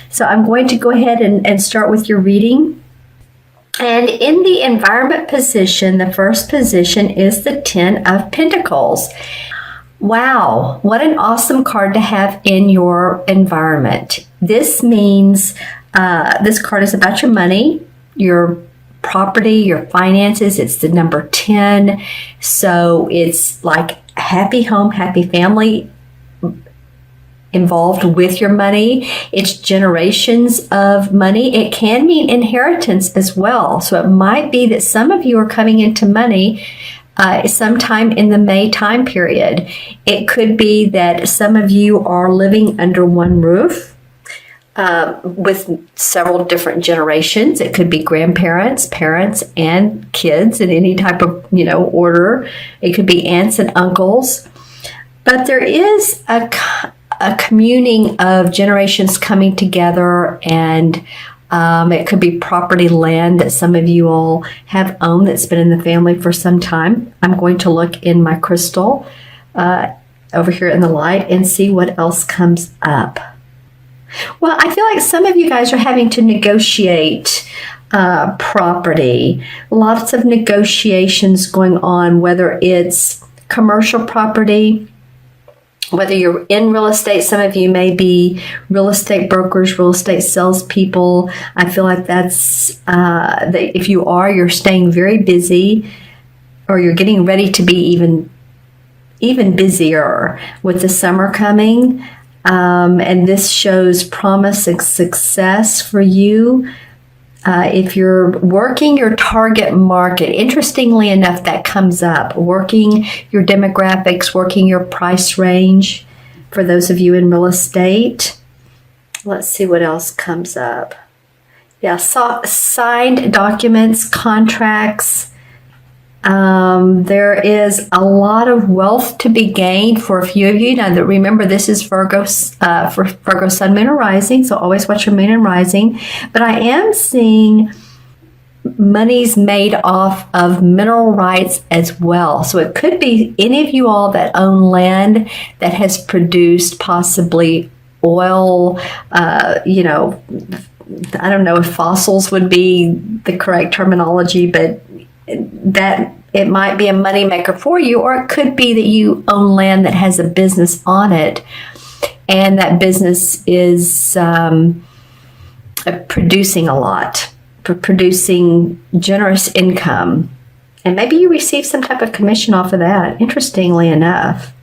So I'm going to go ahead and start with your reading. And in the environment position, the first position is the 10 of Pentacles. Wow, what an awesome card to have in your environment. This means this card is about your money, your property, your finances. It's the number 10. So it's like happy home, happy family involved with your money. It's generations of money. It can mean inheritance as well. So it might be that some of you are coming into money sometime in the May time period. It could be that some of you are living under one roof with several different generations. It could be grandparents, parents, and kids in any type of, order. It could be aunts and uncles. But there is a communing of generations coming together, and it could be property, land that some of you all have owned that's been in the family for some time. I'm going to look in my crystal over here in the light and see what else comes up. Well, I feel like some of you guys are having to negotiate property. Lots of negotiations going on, whether it's commercial property, whether you're in real estate. Some of you may be real estate brokers, real estate salespeople. I feel like that's, if you are, you're staying very busy, or you're getting ready to be even busier with the summer coming. And this shows promise and success for you. If you're working your target market, interestingly enough, that comes up. Working your demographics, working your price range for those of you in real estate. Let's see what else comes up. Yeah, signed documents, contracts. There is a lot of wealth to be gained for a few of you. Now, remember, this is Virgo, for Virgo Sun, Moon, or Rising, so always watch your Moon and Rising. But I am seeing monies made off of mineral rights as well. So it could be any of you all that own land that has produced possibly oil, I don't know if fossils would be the correct terminology, but that it might be a moneymaker for you, or it could be that you own land that has a business on it, and that business is producing a lot, producing generous income, and maybe you receive some type of commission off of that, interestingly enough.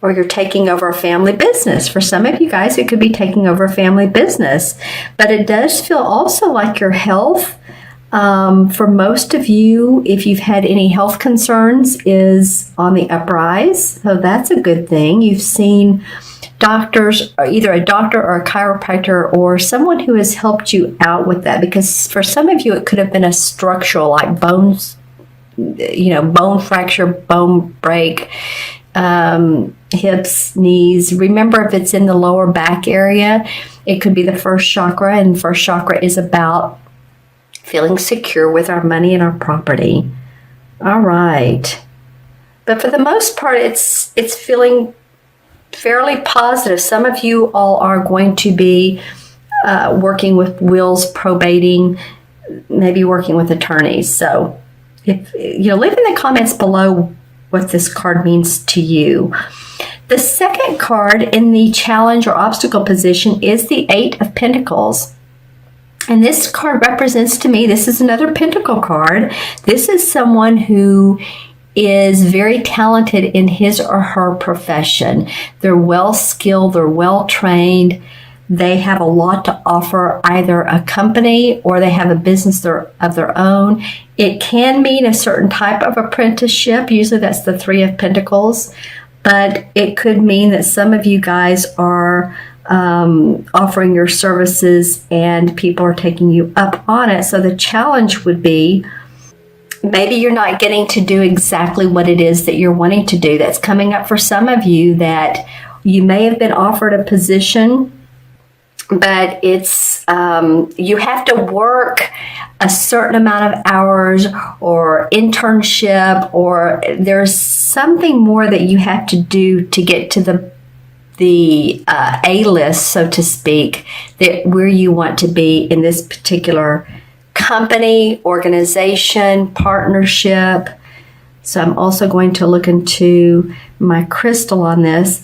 Or you're taking over a family business. For some of you guys, it could be taking over a family business, but it does feel also like your health, for most of you, if you've had any health concerns, is on the uprise. So that's a good thing. You've seen doctors, or either a doctor or a chiropractor or someone who has helped you out with that. Because for some of you, it could have been a structural, like bones, bone fracture, bone break, hips, knees. Remember, if it's in the lower back area, it could be the first chakra, and the first chakra is about feeling secure with our money and our property. All right. But for the most part, it's feeling fairly positive. Some of you all are going to be working with wills, probating, maybe working with attorneys. So if leave in the comments below what this card means to you. The second card in the challenge or obstacle position is the 8 of Pentacles. And this card represents to me, this is another Pentacle card. This is someone who is very talented in his or her profession. They're well skilled, they're well trained. They have a lot to offer, either a company or they have a business of their own. It can mean a certain type of apprenticeship. Usually that's the 3 of Pentacles. But it could mean that some of you guys are offering your services and people are taking you up on it. So the challenge would be, maybe you're not getting to do exactly what it is that you're wanting to do. That's coming up for some of you, that you may have been offered a position, but it's you have to work a certain amount of hours or internship, or there's something more that you have to do to get to the the A-list, so to speak, that where you want to be in this particular company, organization, partnership. So I'm also going to look into my crystal on this.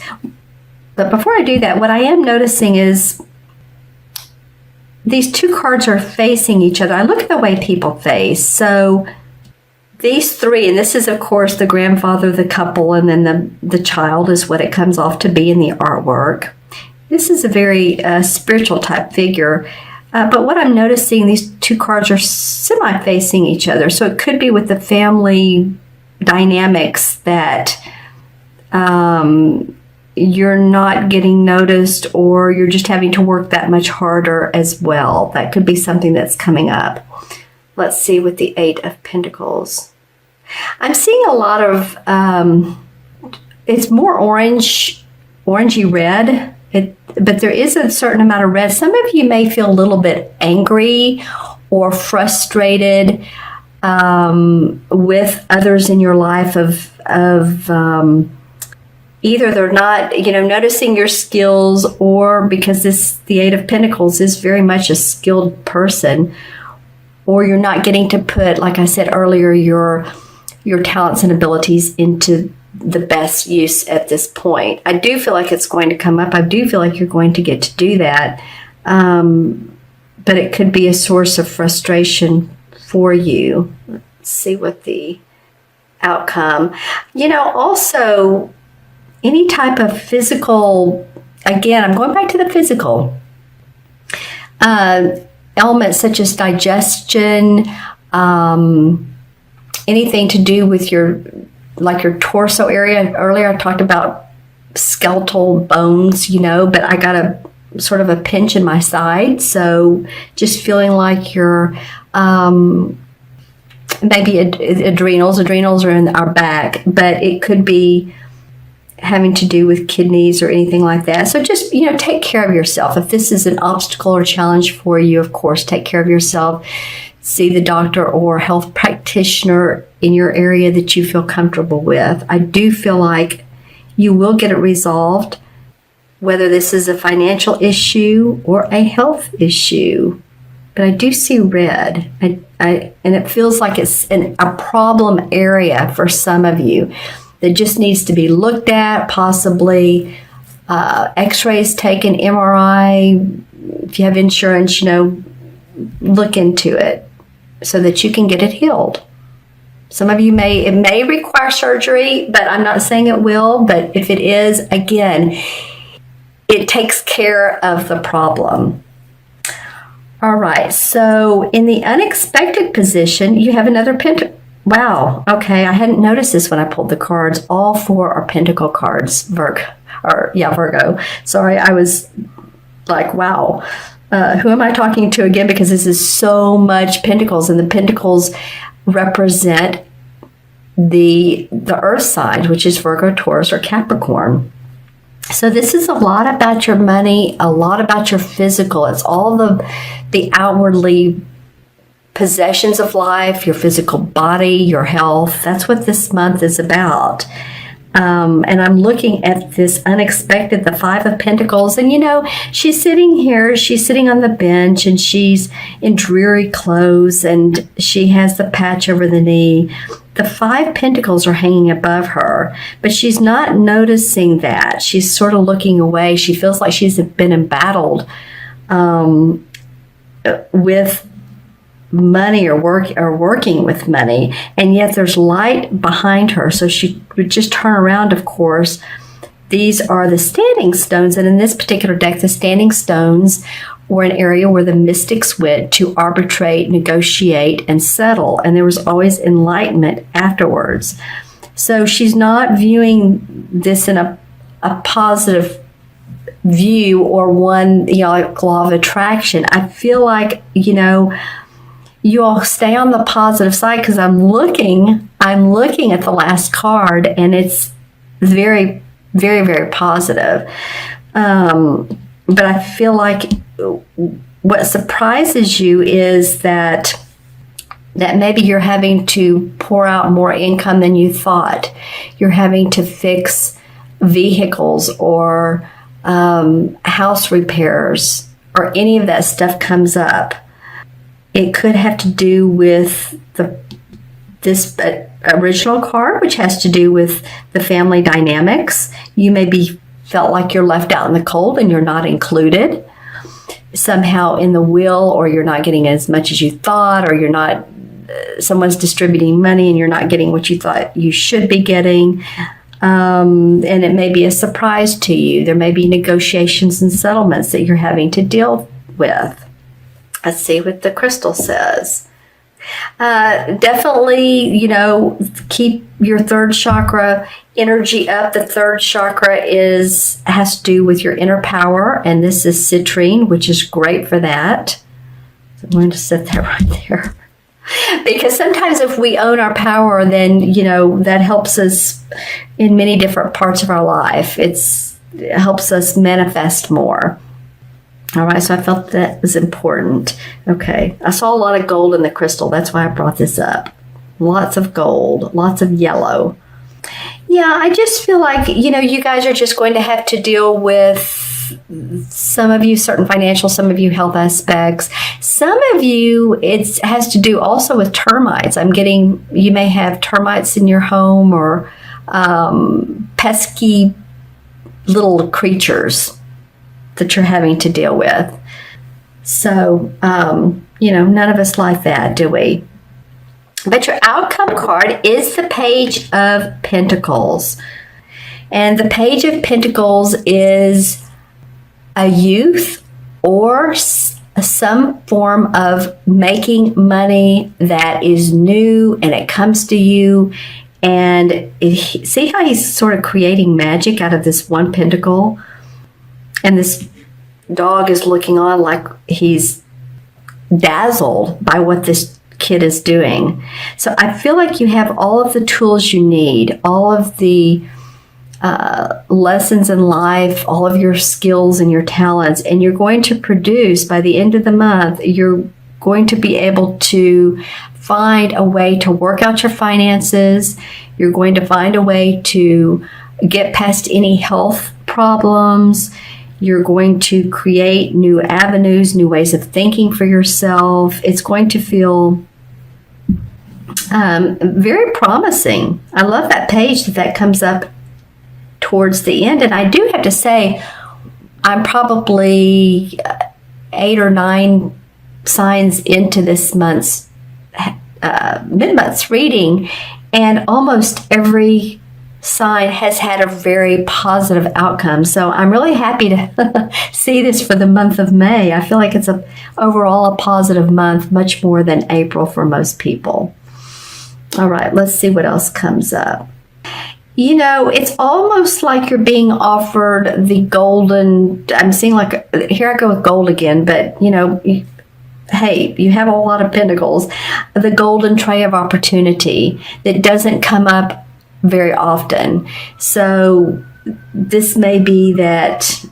But before I do that, what I am noticing is these two cards are facing each other. I look at the way people face. So these three, and this is, of course, the grandfather, the couple, and then the child is what it comes off to be in the artwork. This is a very spiritual type figure. But what I'm noticing, these two cards are semi-facing each other. So it could be with the family dynamics that you're not getting noticed, or you're just having to work that much harder as well. That could be something that's coming up. Let's see with the Eight of Pentacles. I'm seeing a lot of, it's more orangey red, but there is a certain amount of red. Some of you may feel a little bit angry or frustrated with others in your life of either they're not, noticing your skills, or because the Eight of Pentacles is very much a skilled person, or you're not getting to put, like I said earlier, your talents and abilities into the best use at this point. I do feel like it's going to come up. I do feel like you're going to get to do that. But it could be a source of frustration for you. Let's see what the outcome. Also, any type of physical, again, I'm going back to the physical elements such as digestion, anything to do with your torso area. Earlier I talked about skeletal bones, but I got a sort of a pinch in my side. So just feeling like you're maybe adrenals are in our back, but it could be having to do with kidneys or anything like that. So just, take care of yourself. If this is an obstacle or challenge for you, of course, take care of yourself. See the doctor or health practitioner in your area that you feel comfortable with. I do feel like you will get it resolved, whether this is a financial issue or a health issue. But I do see red, and it feels like it's a problem area for some of you that just needs to be looked at, possibly x-rays taken, MRI. If you have insurance, look into it so that you can get it healed. Some of you it may require surgery, but I'm not saying it will. But if it is, again, it takes care of the problem. All right, so in the unexpected position, you have another pentacle. Wow, okay, I hadn't noticed this when I pulled the cards. All four are pentacle cards, Virgo. Sorry, I was like, wow, who am I talking to again? Because this is so much pentacles, and the pentacles represent the earth signs, which is Virgo, Taurus, or Capricorn. So this is a lot about your money, a lot about your physical. It's all the outwardly possessions of life, your physical body, your health. That's what this month is about. And I'm looking at this unexpected, the Five of Pentacles. And, she's sitting here, she's sitting on the bench, and she's in dreary clothes, and she has the patch over the knee. The Five Pentacles are hanging above her, but she's not noticing that. She's sort of looking away. She feels like she's been embattled with money or working with money, and yet there's light behind her. So she would just turn around. Of course, these are the standing stones, and in this particular deck, the standing stones were an area where the mystics went to arbitrate, negotiate, and settle, and there was always enlightenment afterwards. So she's not viewing this in a positive view, or one, like law of attraction. I feel like, you all stay on the positive side, because I'm looking at the last card, and it's very, very, very positive. But I feel like what surprises you is that maybe you're having to pour out more income than you thought. You're having to fix vehicles or house repairs, or any of that stuff comes up, it could have to do with this original card, which has to do with the family dynamics. You may be felt like you're left out in the cold and you're not included somehow in the will, or you're not getting as much as you thought, or you're not, someone's distributing money and you're not getting what you thought you should be getting. And it may be a surprise to you. There may be negotiations and settlements that you're having to deal with. Let's see what the crystal says. Definitely, keep your third chakra energy up. The third chakra has to do with your inner power, and this is citrine, which is great for that. So I'm going to set that right there. Because sometimes if we own our power, then, that helps us in many different parts of our life. It helps us manifest more. All right, so I felt that was important. Okay, I saw a lot of gold in the crystal. That's why I brought this up. Lots of gold, lots of yellow. Yeah, I just feel like, you guys are just going to have to deal with, some of you, certain financial, some of you health aspects. Some of you, it has to do also with termites. You may have termites in your home, or pesky little creatures that you're having to deal with. So, none of us like that, do we? But your outcome card is the Page of Pentacles. And the Page of Pentacles is a youth or some form of making money that is new, and it comes to you. And see how he's sort of creating magic out of this one pentacle? And this dog is looking on like he's dazzled by what this kid is doing. So I feel like you have all of the tools you need, all of the lessons in life, all of your skills and your talents, and you're going to produce, by the end of the month, you're going to be able to find a way to work out your finances. You're going to find a way to get past any health problems. You're going to create new avenues, new ways of thinking for yourself. It's going to feel very promising. I love that page that comes up towards the end. And I do have to say, I'm probably 8 or 9 signs into this month's mid-month's reading, and almost every sign has had a very positive outcome. So I'm really happy to see this for the month of May. I feel like it's overall a positive month, much more than April for most people. All right, let's see what else comes up. It's almost like you're being offered the golden, I'm seeing like, here I go with gold again, but hey, you have a lot of pentacles, the golden tray of opportunity that doesn't come up very often. So this may be that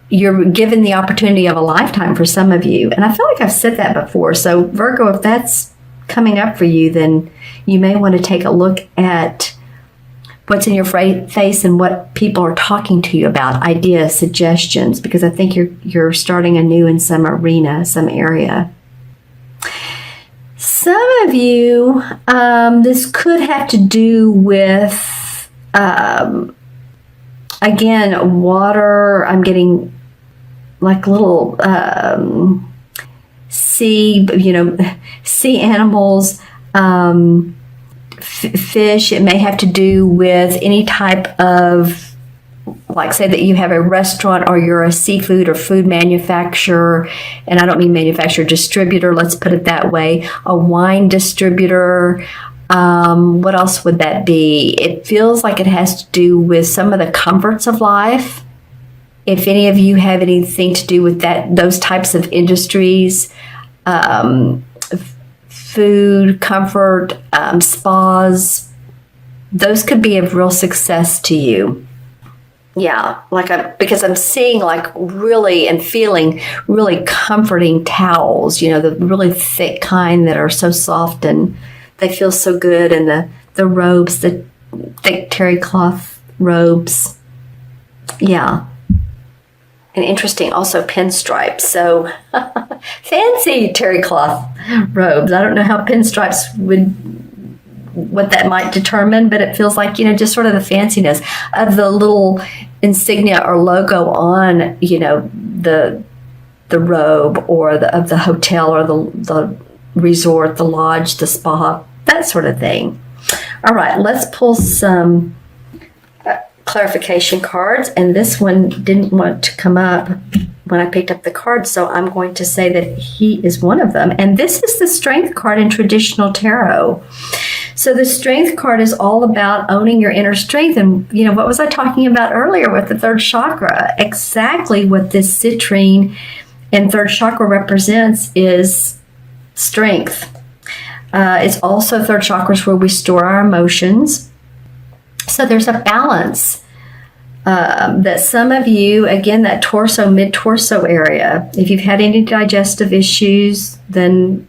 you're given the opportunity of a lifetime for some of you. And I feel like I've said that before. So Virgo, if that's coming up for you, then you may want to take a look at what's in your face and what people are talking to you about, ideas, suggestions, because I think you're starting anew in some arena, some area. Some of you, this could have to do with, again, water. I'm getting like little sea animals, fish. It may have to do with any type of, like, say that you have a restaurant or you're a seafood or food manufacturer, and I don't mean manufacturer, distributor, let's put it that way, a wine distributor. What else would that be? It feels like it has to do with some of the comforts of life. If any of you have anything to do with those types of industries, food, comfort, spas, those could be of real success to you. Yeah, because I'm seeing like really and feeling really comforting towels, the really thick kind that are so soft and they feel so good, and the robes, the thick terry cloth robes. Yeah. And interesting, also pinstripes. So fancy terry cloth robes. I don't know how pinstripes what that might determine, but it feels like, just sort of the fanciness of the little insignia or logo on, the robe or of the hotel or the resort, the lodge, the spa, that sort of thing. All right, let's pull some clarification cards, and this one didn't want to come up when I picked up the card, so I'm going to say that he is one of them. And this is the Strength card in traditional tarot. So the Strength card is all about owning your inner strength. And, what was I talking about earlier with the third chakra? Exactly what this citrine and third chakra represents is strength. It's also third chakra is where we store our emotions. So there's a balance that some of you, again, that torso, mid-torso area, if you've had any digestive issues, then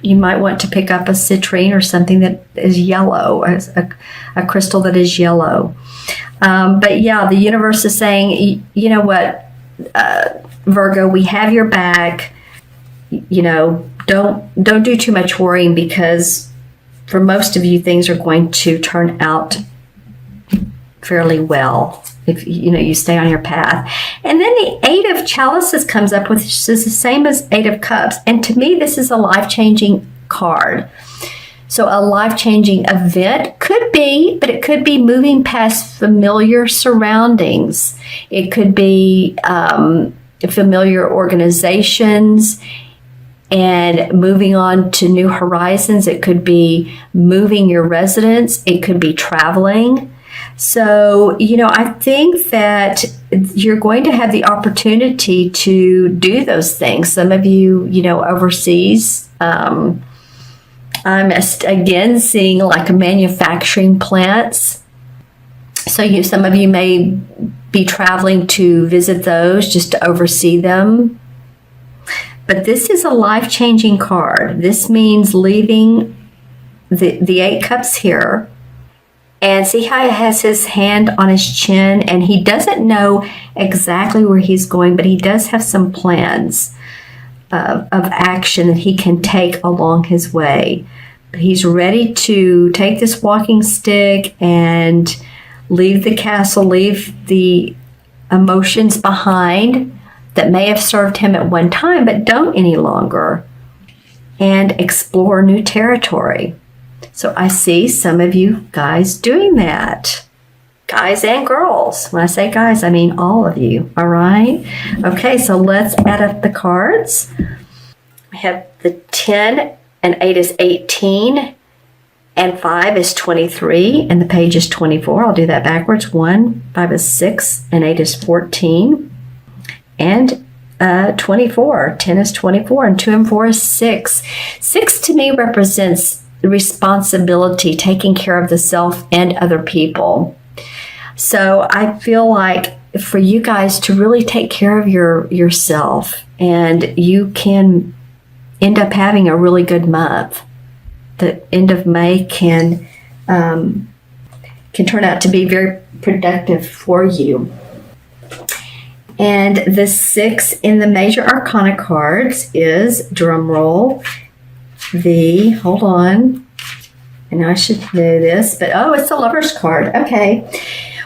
you might want to pick up a citrine or something that is yellow, a crystal that is yellow. But yeah, the universe is saying, you know what, Virgo, we have your back. Don't do too much worrying, because for most of you, things are going to turn out fairly well if you stay on your path. And then the Eight of Chalices comes up, which is the same as Eight of Cups. And to me, this is a life-changing card. So a life-changing event could be, but it could be moving past familiar surroundings. It could be familiar organizations and moving on to new horizons. It could be moving your residence. It could be traveling. So, I think that you're going to have the opportunity to do those things. Some of you, overseas. I'm again seeing like manufacturing plants. So some of you may be traveling to visit those, just to oversee them. But this is a life-changing card. This means leaving the Eight Cups here. And see how he has his hand on his chin, and he doesn't know exactly where he's going, but he does have some plans of action that he can take along his way. But he's ready to take this walking stick and leave the castle, leave the emotions behind that may have served him at one time, but don't any longer, and explore new territory. So I see some of you guys doing that. Guys and girls. When I say guys, I mean all of you. All right? Okay, so let's add up the cards. We have the 10 and 8 is 18 and 5 is 23 and the page is 24. I'll do that backwards. 1, 5 is 6 and 8 is 14 and 24. 10 is 24 and 2 and 4 is 6. 6 to me represents the responsibility, taking care of the self and other people. So I feel like for you guys to really take care of yourself, and you can end up having a really good month. The end of May can turn out to be very productive for you. And the 6 in the major arcana cards is, drum roll, hold on, and I should know this, but it's the Lover's card. Okay.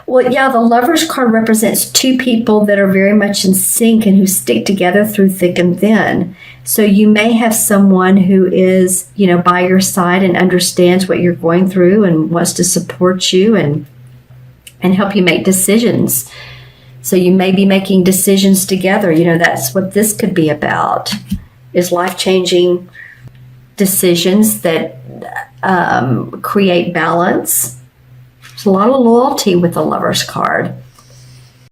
Well, yeah, the Lover's card represents two people that are very much in sync and who stick together through thick and thin. So you may have someone who is, by your side and understands what you're going through and wants to support you and help you make decisions. So you may be making decisions together. That's what this could be about, is life-changing decisions that create balance. There's a lot of loyalty with the Lover's card.